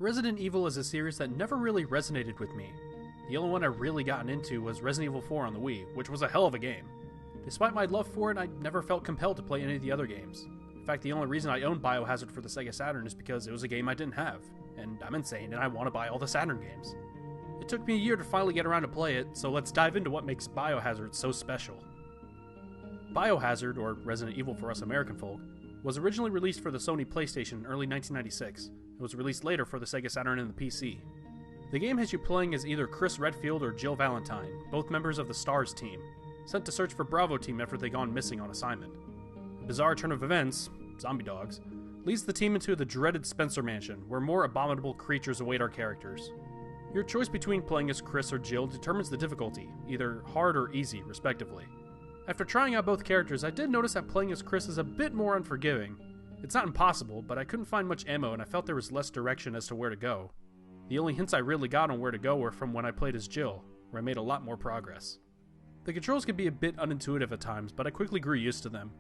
Resident Evil is a series that never really resonated with me. The only one I really gotten into was Resident Evil 4 on the Wii, which was a hell of a game. Despite my love for it, I never felt compelled to play any of the other games. In fact, the only reason I owned Biohazard for the Sega Saturn is because it was a game I didn't have, and I'm insane and I want to buy all the Saturn games. It took me a year to finally get around to play it, so let's dive into what makes Biohazard so special. Biohazard, or Resident Evil for us American folk, was originally released for the Sony PlayStation in early 1996. It was released later for the Sega Saturn and the PC. The game has you playing as either Chris Redfield or Jill Valentine, both members of the STARS team, sent to search for Bravo team after they'd gone missing on assignment. A bizarre turn of events, zombie dogs, leads the team into the dreaded Spencer Mansion, where more abominable creatures await our characters. Your choice between playing as Chris or Jill determines the difficulty, either hard or easy, respectively. After trying out both characters, I did notice that playing as Chris is a bit more unforgiving. It's not impossible, but I couldn't find much ammo and I felt there was less direction as to where to go. The only hints I really got on where to go were from when I played as Jill, where I made a lot more progress. The controls can be a bit unintuitive at times, but I quickly grew used to them.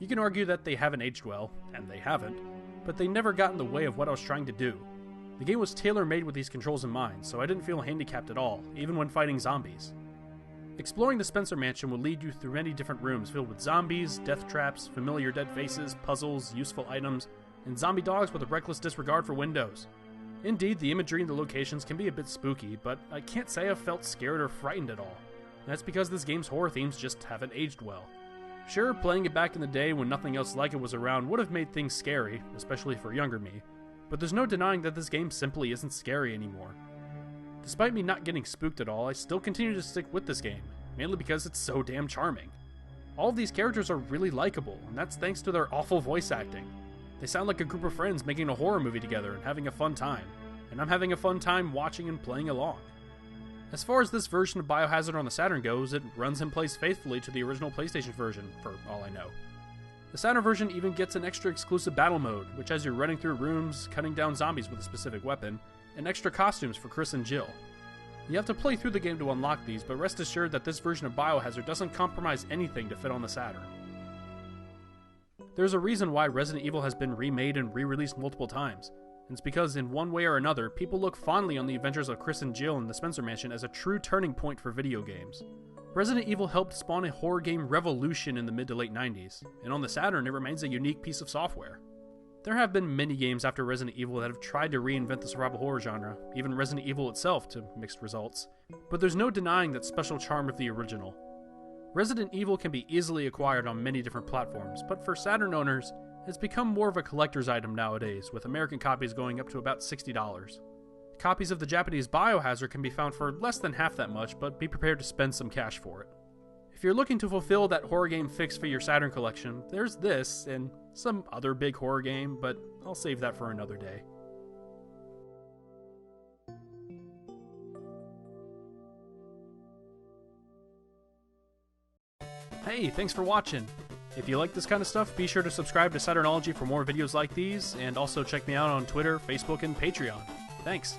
You can argue that they haven't aged well, and they haven't, but they never got in the way of what I was trying to do. The game was tailor-made with these controls in mind, so I didn't feel handicapped at all, even when fighting zombies. Exploring the Spencer Mansion will lead you through many different rooms filled with zombies, death traps, familiar dead faces, puzzles, useful items, and zombie dogs with a reckless disregard for windows. Indeed, the imagery in the locations can be a bit spooky, but I can't say I've felt scared or frightened at all. That's because this game's horror themes just haven't aged well. Sure, playing it back in the day when nothing else like it was around would have made things scary, especially for younger me, but there's no denying that this game simply isn't scary anymore. Despite me not getting spooked at all, I still continue to stick with this game, mainly because it's so damn charming. All of these characters are really likable, and that's thanks to their awful voice acting. They sound like a group of friends making a horror movie together and having a fun time, and I'm having a fun time watching and playing along. As far as this version of Biohazard on the Saturn goes, it runs and plays faithfully to the original PlayStation version, for all I know. The Saturn version even gets an extra exclusive battle mode, which has you running through rooms, cutting down zombies with a specific weapon, and extra costumes for Chris and Jill. You have to play through the game to unlock these, but rest assured that this version of Biohazard doesn't compromise anything to fit on the Saturn. There's a reason why Resident Evil has been remade and re-released multiple times, and it's because in one way or another, people look fondly on the adventures of Chris and Jill in the Spencer Mansion as a true turning point for video games. Resident Evil helped spawn a horror game revolution in the mid to late 90s, and on the Saturn it remains a unique piece of software. There have been many games after Resident Evil that have tried to reinvent the survival horror genre, even Resident Evil itself to mixed results, but there's no denying that special charm of the original. Resident Evil can be easily acquired on many different platforms, but for Saturn owners, it's become more of a collector's item nowadays, with American copies going up to about $60. Copies of the Japanese Biohazard can be found for less than half that much, but be prepared to spend some cash for it. If you're looking to fulfill that horror game fix for your Saturn collection, there's this, and some other big horror game, but I'll save that for another day. Hey, thanks for watching! If you like this kind of stuff, be sure to subscribe to Saturnology for more videos like these, and also check me out on Twitter, Facebook, and Patreon. Thanks!